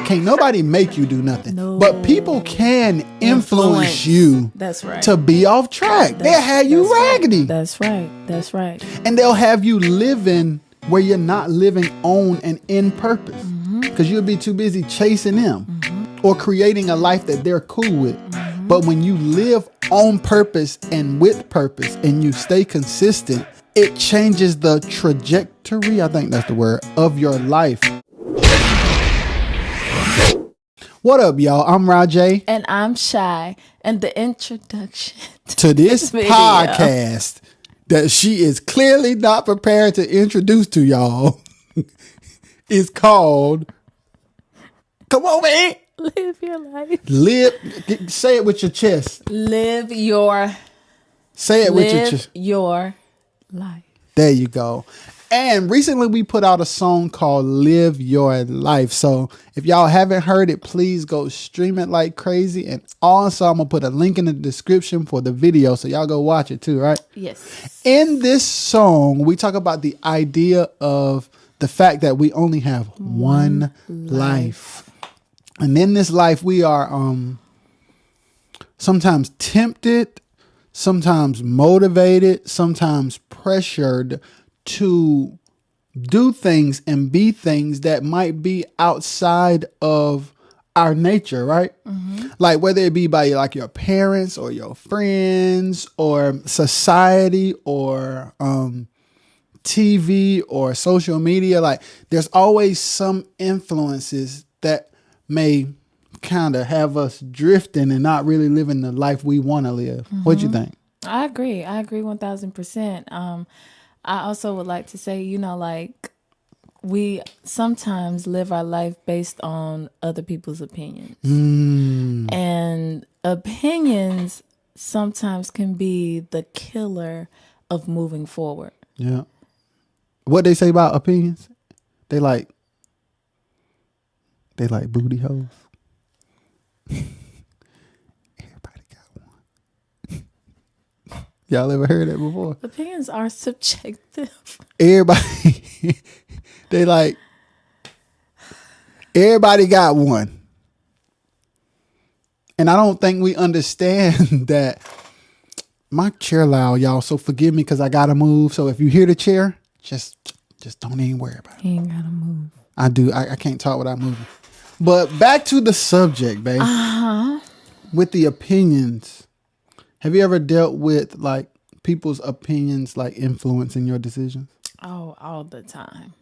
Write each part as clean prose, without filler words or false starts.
Can't nobody make you do nothing. No. But people can influence you. That's right. To be off track. They'll have you raggedy. That's right. That's right. And they'll have you living where you're not living on and in purpose. Because you'll be too busy chasing them or creating a life that they're cool with. But when you live on purpose and with purpose and you stay consistent, it changes the trajectory, I think that's the word, of your life. What up, y'all? I'm Rajay. And I'm Shy. And the introduction to this podcast that she is clearly not prepared to introduce to y'all is called, come on, man. Live your life. Say it with your chest. Say it with your chest. Live your life. There you go. And recently we put out a song called Live Your Life. So if y'all haven't heard it, please go stream it like crazy. And also I'm going to put a link in the description for the video. So y'all go watch it too, right? Yes. In this song, we talk about the idea of the fact that we only have one life. And in this life, we are sometimes tempted, sometimes motivated, sometimes pressured to do things and be things that might be outside of our nature, right? Like whether it be by like your parents or your friends or society or TV or social media. Like there's always some influences that may kind of have us drifting and not really living the life we want to live. What you think? I agree 1000%. I also would like to say, like we sometimes live our life based on other people's opinions. And opinions sometimes can be the killer of moving forward. Yeah. What they say about opinions? They like booty holes. Everybody got one. Y'all ever heard that before? Opinions are subjective. Everybody everybody got one. And I don't think we understand that. My chair loud, y'all, so forgive me because I gotta move. So if you hear the chair, just don't even worry about it. You ain't gotta move. I do. I can't talk without moving. But back to the subject, babe. With the opinions. Have you ever dealt with like people's opinions like influencing your decisions? Oh, all the time.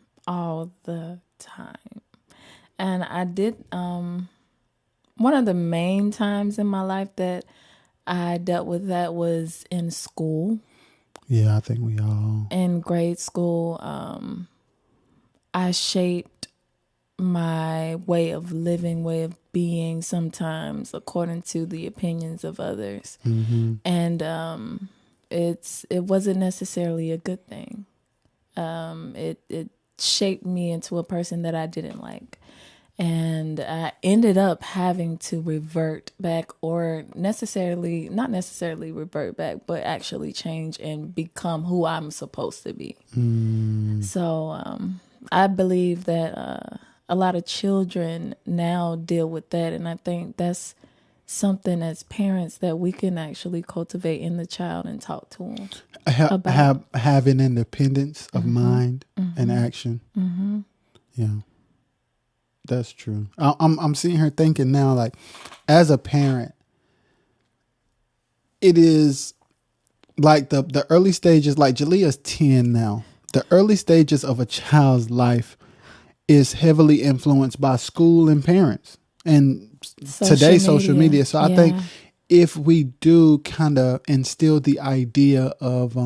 And I did one of the main times in my life that I dealt with that was in school. Yeah, I think we all. In grade school, I shaped my way of living, way of being sometimes according to the opinions of others. And it wasn't necessarily a good thing. It shaped me into a person that I didn't like. And I ended up having to revert back, or not necessarily revert back, but actually change and become who I'm supposed to be. So I believe that a lot of children now deal with that. And I think that's something as parents that we can actually cultivate in the child and talk to them about. Have an independence of mind and action. Yeah. That's true. I'm sitting here thinking now, like, as a parent, it is like the early stages, like Jalea's 10 now. The early stages of a child's life is heavily influenced by school and parents and social media. So I think if we do kind of instill the idea of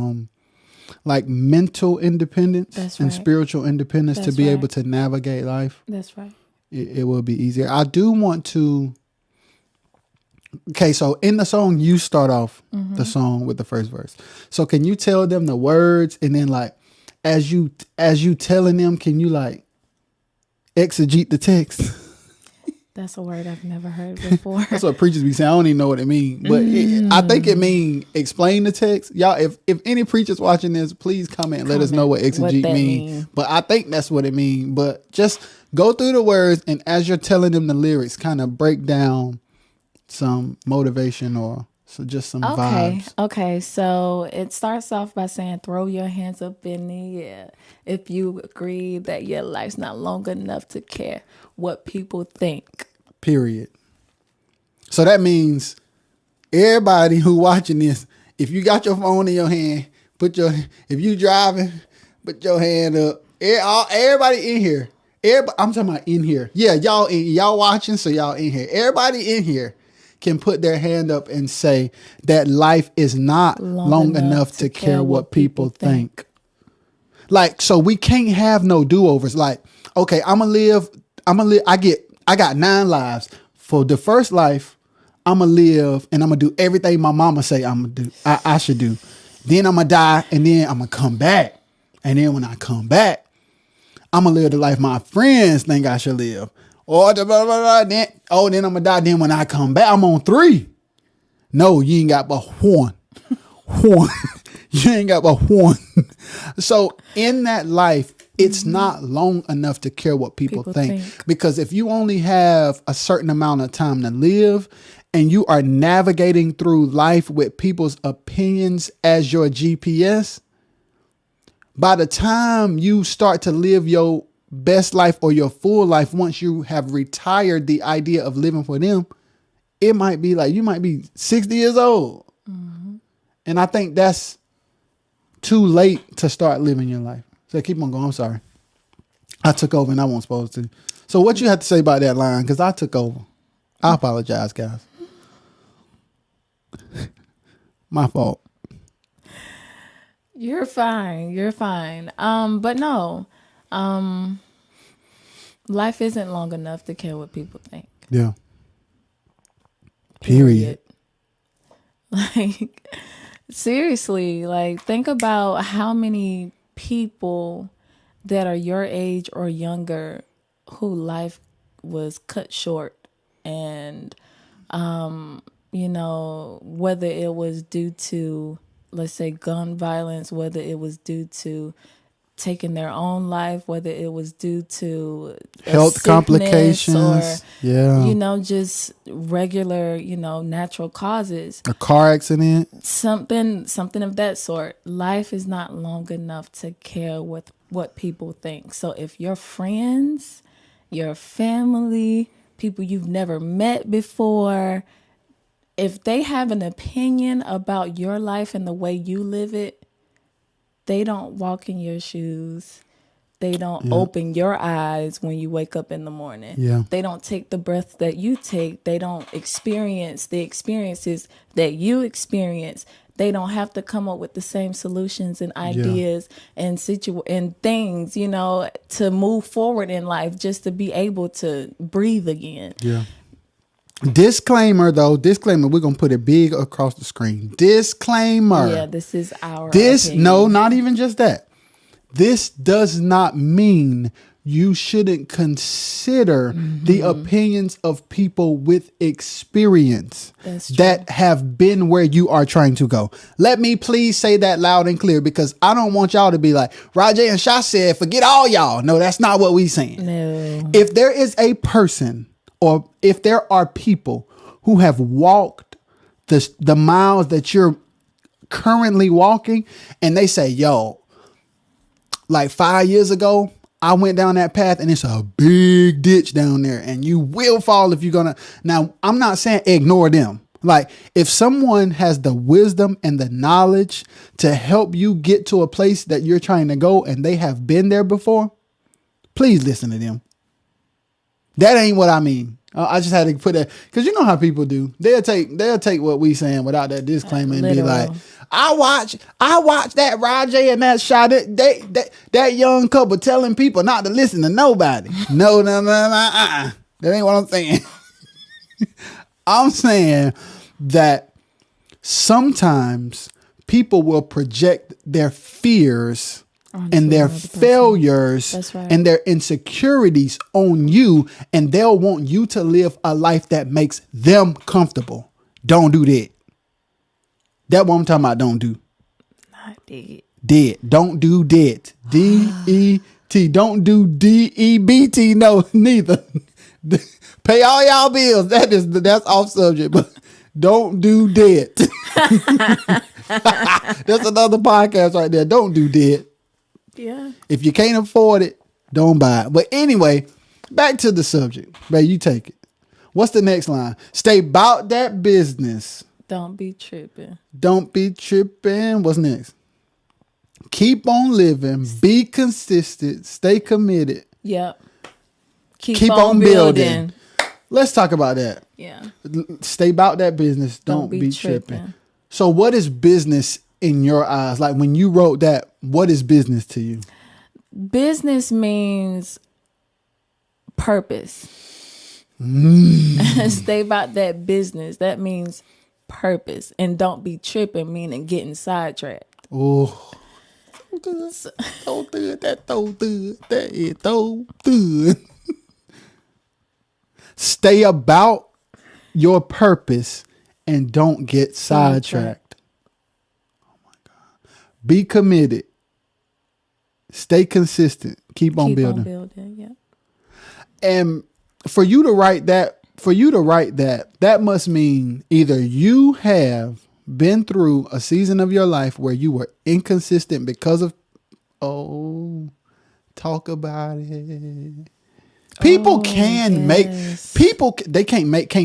like mental independence and spiritual independence to be able to navigate life. That's right. It will be easier. I do want to. Okay, so in the song, you start off the song with the first verse. So can you tell them the words, and then like as you telling them, can you like exegete the text? That's a word I've never heard before. That's what preachers be saying. I don't even know what it means, but I think it mean explain the text. Y'all, if any preachers watching this, please comment and let us know what exegete mean. But I think that's what it mean. But just go through the words, and as you're telling them the lyrics, kind of break down some motivation or just some vibes. Okay, so it starts off by saying, throw your hands up in the air if you agree that your life's not long enough to care what people think. Period. So that means everybody who watching this, if you got your phone in your hand, if you driving, put your hand up. Everybody in here. I'm talking about in here. Yeah, y'all watching, so y'all in here. Everybody in here can put their hand up and say that life is not long enough to care what people think. Like, so we can't have no do-overs. Like, okay, I'm gonna live. I got 9 lives. For the first life, I'm gonna live and I'm gonna do everything my mama say I'm gonna do. I should do. Then I'm gonna die, and then I'm gonna come back. And then when I come back, I'm gonna live the life my friends think I should live. Or then I'm gonna die. Then when I come back, I'm on 3. No, you ain't got but 1. You ain't got but 1. So in that life, it's not long enough to care what people think. Because if you only have a certain amount of time to live and you are navigating through life with people's opinions as your GPS, by the time you start to live your best life or your full life, once you have retired the idea of living for them, it might be like you might be 60 years old. Mm-hmm. And I think that's too late to start living your life. So keep on going. I'm sorry. I took over and I wasn't supposed to. So what you have to say about that line? Because I took over. I apologize, guys. My fault. You're fine. But no, life isn't long enough to care what people think. Yeah. Period. Like, seriously, like, think about how many people that are your age or younger who life was cut short, and whether it was due to, let's say, gun violence, whether it was due to taking their own life, whether it was due to health complications, or just regular, natural causes, a car accident, something of that sort. Life is not long enough to care with what people think. So if your friends, your family, people you've never met before, if they have an opinion about your life and the way you live it, they don't walk in your shoes. They don't open your eyes when you wake up in the morning. Yeah. They don't take the breath that you take. They don't experience the experiences that you experience. They don't have to come up with the same solutions and ideas and things, to move forward in life, just to be able to breathe again. Yeah. Disclaimer, we're going to put it big across the screen. Disclaimer. Yeah, this is our opinion. No, not even just that. This does not mean you shouldn't consider the opinions of people with experience that have been where you are trying to go. Let me please say that loud and clear, because I don't want y'all to be like, Rajay and Shah said, forget all y'all. No, that's not what we saying. No. If there is a person, or if there are people who have walked the miles that you're currently walking, and they say, yo, like 5 years ago, I went down that path and it's a big ditch down there and you will fall if you're gonna. Now, I'm not saying ignore them. Like, if someone has the wisdom and the knowledge to help you get to a place that you're trying to go and they have been there before, please listen to them. That ain't what I mean. I just had to put that, because you know how people do. They'll take what we saying without that disclaimer and be like, I watch that Rajay and that shot that young couple telling people not to listen to nobody. No. That ain't what I'm saying. I'm saying that sometimes people will project their fears and their failures That's right. and their insecurities on you, and they'll want you to live a life that makes them comfortable. Don't do that. That's what I'm talking about. Don't do. I dig it. Dead. Don't do debt. D-E-T. Don't do D-E-B-T. No, neither. Pay all y'all bills. That's off subject, but don't do debt. That's another podcast right there. Don't do debt. Yeah. If you can't afford it, don't buy it. But anyway, back to the subject. Babe, you take it. What's the next line? Stay about that business. Don't be tripping. Don't be tripping. What's next? Keep on living. Be consistent. Stay committed. Yep. Keep on building. Let's talk about that. Yeah. Stay about that business. Don't be tripping. So what is business in your eyes? Like when you wrote that, what is business to you? Business means purpose. Stay about that business. That means purpose. And don't be tripping, meaning getting sidetracked. Oh. Don't do it. That is so good. Stay about your purpose and don't get sidetracked. Oh my God. Be committed. Stay consistent. Keep on building. Yeah. And for you to write that, that must mean either you have been through a season of your life where you were inconsistent because of, talk about it. People can't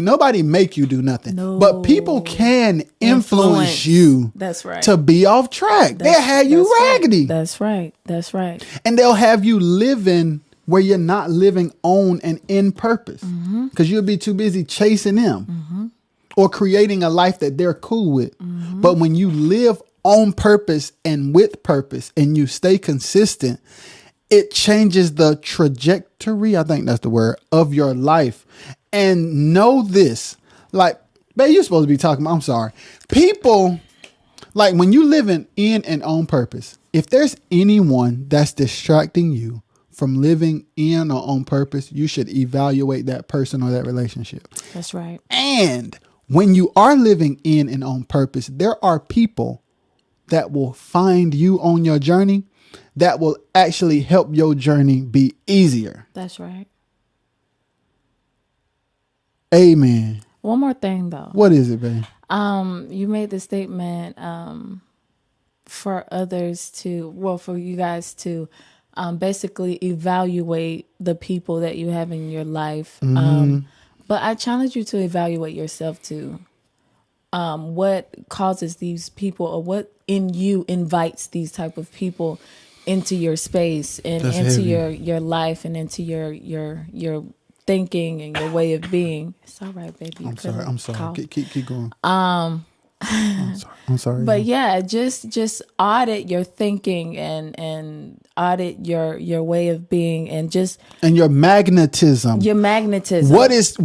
nobody make you do nothing. No. But people can influence you. That's right. To be off track. They'll have you raggedy. That's right. That's right. And they'll have you living where you're not living on and in purpose. Because you'll be too busy chasing them or creating a life that they're cool with. But when you live on purpose and with purpose and you stay consistent, it changes the trajectory, I think that's the word, of your life. And know this, like, babe, you're supposed to be talking about, I'm sorry. People, like when you living in and on purpose, if there's anyone that's distracting you from living in or on purpose, you should evaluate that person or that relationship. That's right. And when you are living in and on purpose, there are people that will find you on your journey that will actually help your journey be easier. That's right. Amen. One more thing though. What is it, babe? You made the statement for you guys to basically evaluate the people that you have in your life. But I challenge you to evaluate yourself too. What causes these people, or what in you invites these type of people into your space and That's into heavy. your life and into your thinking and your way of being. It's all right, baby. I'm sorry. Keep going. I'm sorry. But yeah, just audit your thinking and audit your way of being and your magnetism. What is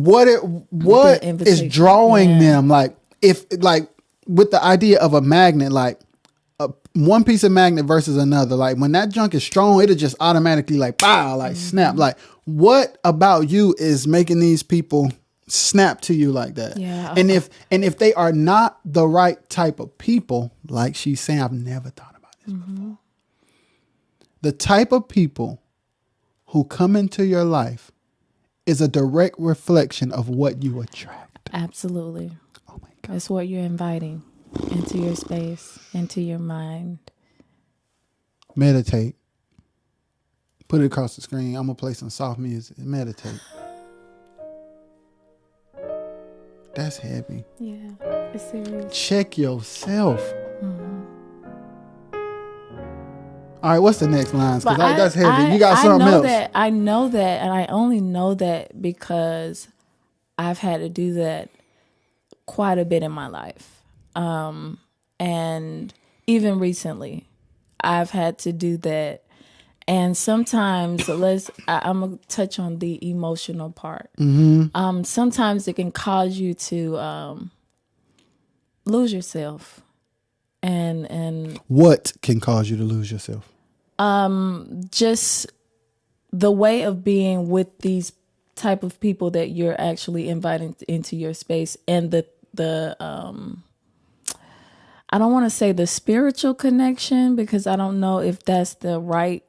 drawing them? Like with the idea of a magnet, like one piece of magnet versus another. Like when that junk is strong, it'll just automatically like pow, like snap. Like what about you is making these people snap to you like that? Yeah. And if they are not the right type of people, like she's saying, I've never thought about this before. The type of people who come into your life is a direct reflection of what you attract. Absolutely. Oh my God. That's what you're inviting into your space, into your mind. Meditate. Put it across the screen. I'm going to play some soft music. Meditate. That's heavy. Yeah, it's serious. Check yourself. All right, what's the next line? Because that's heavy. You got something else. I know that, and I only know that because I've had to do that quite a bit in my life. And even recently, I've had to do that. And sometimes, I'm going to touch on the emotional part. Sometimes it can cause you to lose yourself. And what can cause you to lose yourself? Just the way of being with these type of people that you're actually inviting into your space, and the I don't want to say the spiritual connection, because I don't know if that's the right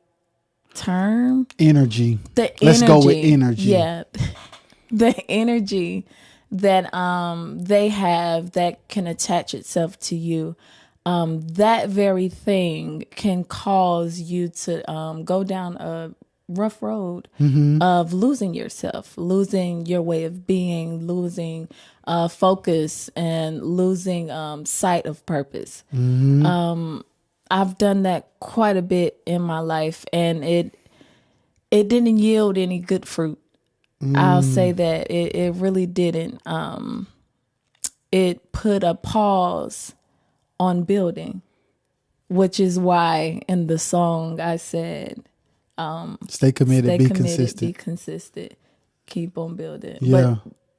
term. Energy. Let's go with energy. Yeah. The energy that they have that can attach itself to you. That very thing can cause you to go down a rough road of losing yourself, losing your way of being, losing focus, and losing sight of purpose. I've done that quite a bit in my life, and it didn't yield any good fruit. I'll say that it really didn't. It put a pause on building, which is why in the song I said, stay committed, be consistent. Be consistent, keep on building. Yeah.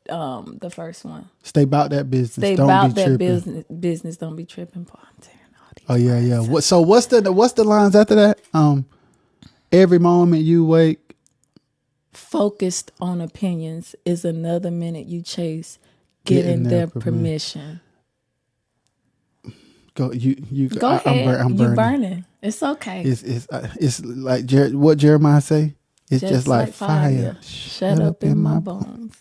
But the first one, stay about that business. Stay don't about be that tripping. business. Don't be tripping. Boy, I'm tearing all these. Oh yeah, yeah. So what's the lines after that? Every moment you wake, focused on opinions is another minute you chase, getting their permission. Go you go ahead. I'm burning. You burning. It's okay. It's like what Jeremiah say. It's just like fire. Shut up in my bones.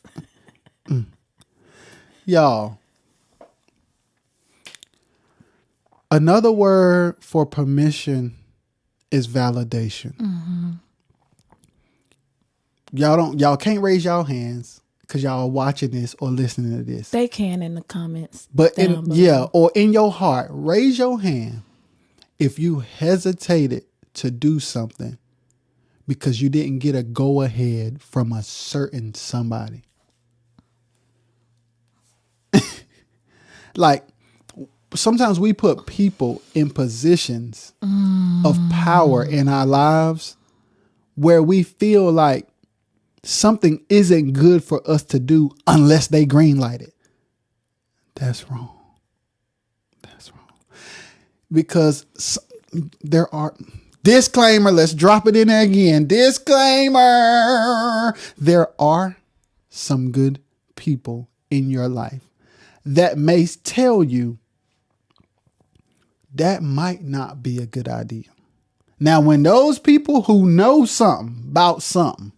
Y'all. Another word for permission is validation. Y'all can't raise y'all hands because y'all are watching this or listening to this. They can in the comments. But or in your heart, raise your hand if you hesitated to do something because you didn't get a go ahead from a certain somebody. Like, sometimes we put people in positions of power in our lives where we feel like something isn't good for us to do unless they green light it. That's wrong. That's wrong. Because there are, disclaimer, let's drop it in there again. Disclaimer. There are some good people in your life that may tell you that might not be a good idea. Now, when those people who know something about something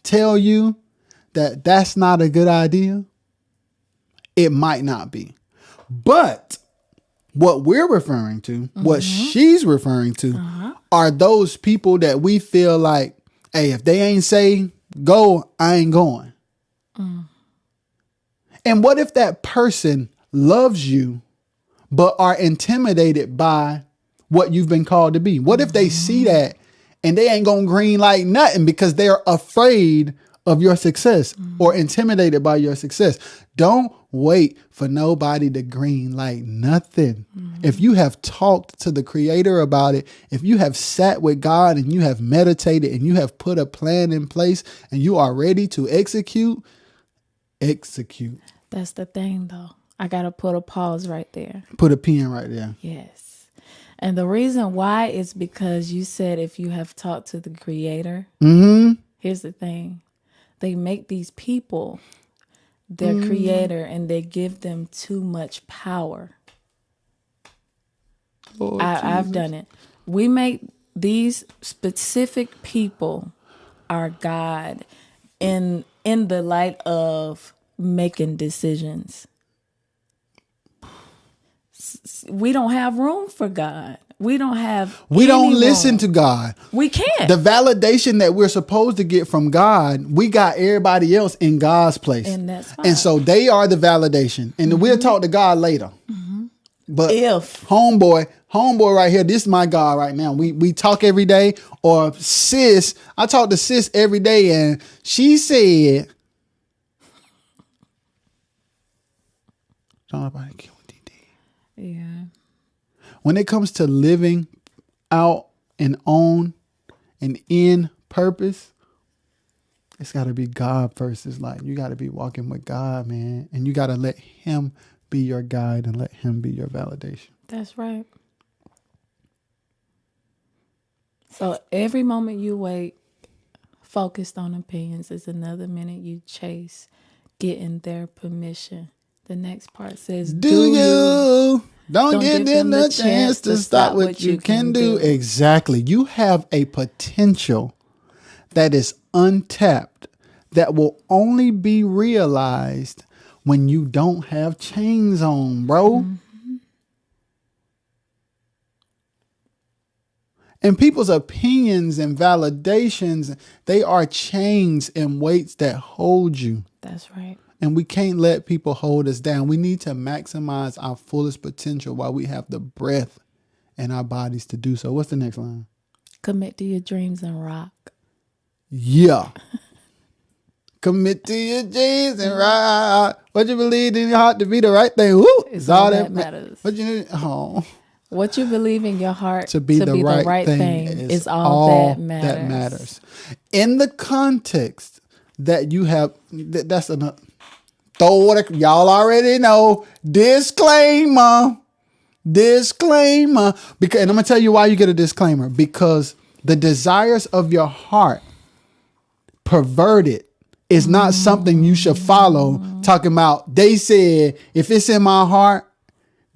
tell you that that's not a good idea, it might not be. But what we're referring to, what she's referring to, are those people that we feel like, hey, if they ain't say go, I ain't going. And what if that person loves you, but are intimidated by what you've been called to be? What if they see that and they ain't gonna green light nothing because they're afraid of your success or intimidated by your success? Don't wait for nobody to green light nothing. If you have talked to the Creator about it, if you have sat with God and you have meditated and you have put a plan in place and you are ready to execute. That's the thing, though. I got to put a pause right there. Put a pin right there. Yes. And the reason why is because you said if you have talked to the Creator. Here's the thing. They make these people their creator and they give them too much power. I've done it. We make these specific people our God in the light of making decisions. We don't have room for God. We don't listen to God. We can't. The validation that we're supposed to get from God, we got everybody else in God's place. And that's fine. And so they are the validation. And we'll talk to God later. But if homeboy right here, this is my God right now. We talk every day. Or sis, I talk to sis every day and she said, yeah. When it comes to living out and on and in purpose, it's got to be God first. It's like you got to be walking with God, man. And you got to let Him be your guide and let Him be your validation. That's right. So every moment you wait focused on opinions is another minute you chase getting their permission. The next part says, Do you? Don't give them the chance to stop what you can do. Exactly. You have a potential that is untapped that will only be realized when you don't have chains on, bro. Mm-hmm. And people's opinions and validations, they are chains and weights that hold you. That's right. And we can't let people hold us down. We need to maximize our fullest potential while we have the breath in our bodies to do so. What's the next line? Commit to your dreams and rock. Yeah. Commit to your dreams and rock. What you believe in your heart to be the right thing. Woo! It's all that matters. What you need? Oh. What you believe in your heart to be the right thing is all that matters. In the context that you have, that's enough. Y'all already know. Disclaimer. Because, and I'm going to tell you why you get a disclaimer. Because the desires of your heart, perverted, is not something you should follow. Talking about, they said, if it's in my heart,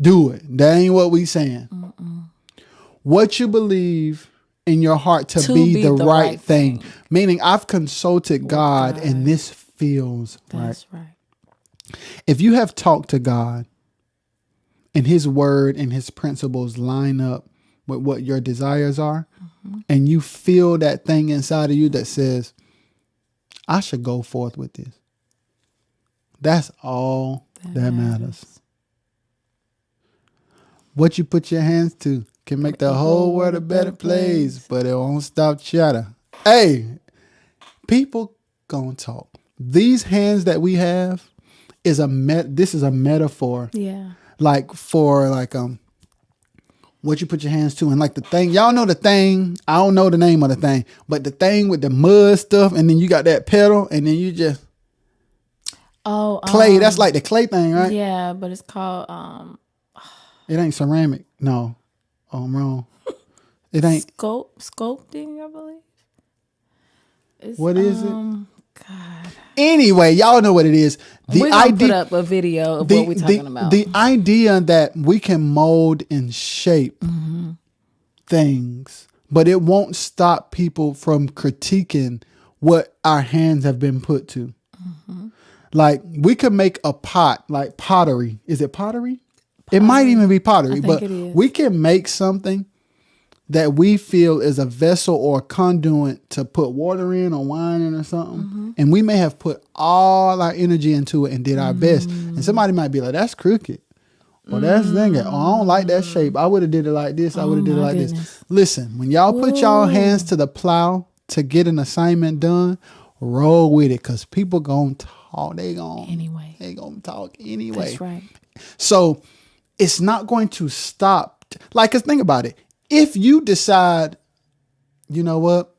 do it. That ain't what we saying. What you believe in your heart to be the right thing. Meaning, I've consulted God and this feels That's right. If you have talked to God and his word and his principles line up with what your desires are, and you feel that thing inside of you that says, I should go forth with this. That's all that matters. What you put your hands to can make the whole world a better place, but it won't stop chatter. Hey, people gonna talk. These hands that we have this is a metaphor. Yeah. Like for what you put your hands to, and like the thing, y'all know the thing. I don't know the name of the thing, but the thing with the mud stuff, and then you got that pedal, and then you just clay. That's like the clay thing, right? Yeah, but it's called It ain't ceramic. No. Oh, I'm wrong. It ain't sculpting, I believe. What is it? God. Anyway, y'all know what it is. We're gonna put up a video of what we're talking about. The idea that we can mold and shape things, but it won't stop people from critiquing what our hands have been put to. Like, we could make a pot, like pottery. Is it pottery? It might even be pottery, but we can make something that we feel is a vessel or a conduit to put water in or wine in or something. And we may have put all our energy into it and did our best. And somebody might be like, that's crooked. Or that's thinking, oh, I don't like that shape. I would have did it like this. I would have did it like this. Listen, when y'all put y'all hands to the plow to get an assignment done, roll with it, because people gonna talk. They gonna talk anyway. That's right. So it's not going to stop. Like, cause think about it. If you decide, you know what,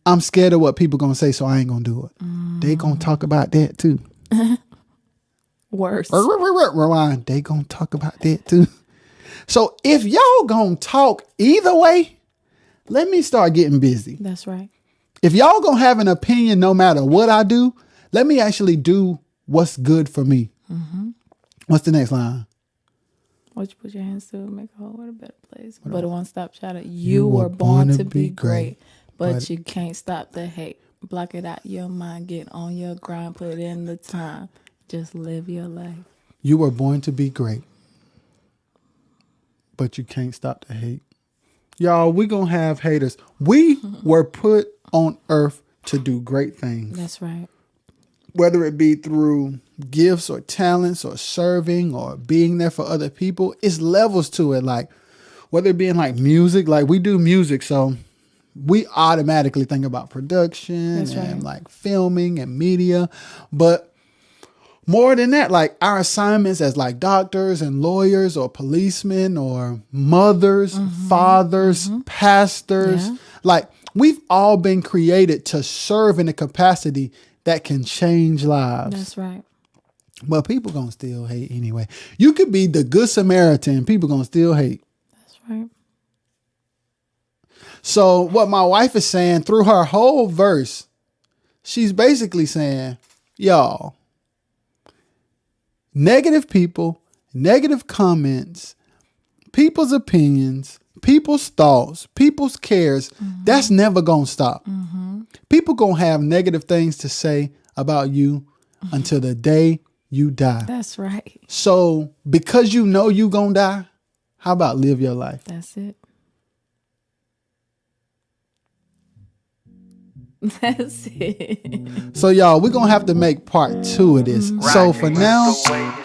I'm scared of what people gonna say, so I ain't gonna do it. They gonna talk about that too. Worse. Rewind. They gonna talk about that too. So if y'all gonna talk either way, let me start getting busy. That's right. If y'all gonna have an opinion no matter what I do, let me actually do what's good for me. What's the next line? What you put your hands to make a whole world a better place. But it won't stop shouting. You were born to be great, but you can't stop the hate. Block it out your mind. Get on your grind. Put in the time. Just live your life. You were born to be great, but you can't stop the hate. Y'all, we gonna have haters. We were put on earth to do great things. That's right. Whether it be through gifts or talents or serving or being there for other people, it's levels to it. Like, whether it be in like music, like we do music, so we automatically think about production and like filming and media. But more than that, like our assignments as like doctors and lawyers or policemen or mothers, fathers, pastors, like we've all been created to serve in a capacity that can change lives. That's right. But people gonna still hate anyway. You could be the good Samaritan, people gonna still hate. That's right. So what my wife is saying through her whole verse, she's basically saying, y'all, negative people, negative comments, people's opinions, people's thoughts, people's cares, that's never going to stop. People going to have negative things to say about you until the day you die. That's right. So because you know you going to die, how about live your life? That's it. That's it. So y'all, we're going to have to make part 2 of this. So for now,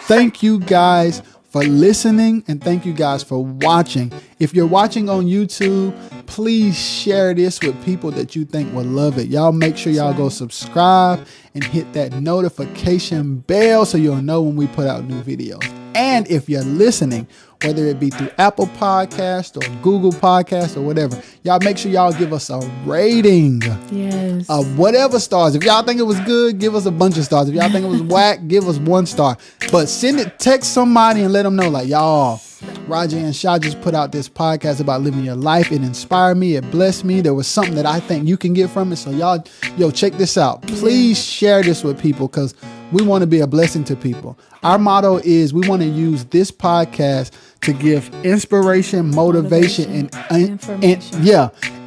thank you guys for listening and thank you guys for watching. If you're watching on YouTube, please share this with people that you think will love it. Y'all make sure y'all go subscribe and hit that notification bell so you'll know when we put out new videos. And if you're listening, whether it be through Apple Podcast or Google Podcast or whatever, y'all make sure y'all give us a rating. Yes. Of whatever stars. If y'all think it was good, give us a bunch of stars. If y'all think it was whack, give us 1 star. But text somebody and let them know, like, y'all, Roger and Shaw just put out this podcast about living your life. It inspired me. It blessed me. There was something that I think you can get from it. So y'all, check this out. Please share this with people because we want to be a blessing to people. Our motto is we want to use this podcast to give inspiration, motivation, and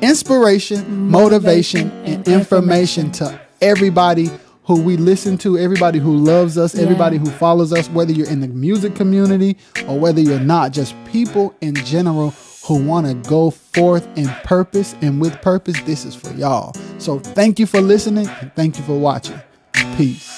inspiration, motivation, and information to everybody who we listen to, everybody who loves us, everybody who follows us, whether you're in the music community or whether you're not, just people in general who want to go forth in purpose and with purpose. This is for y'all. So thank you for listening and thank you for watching. Peace.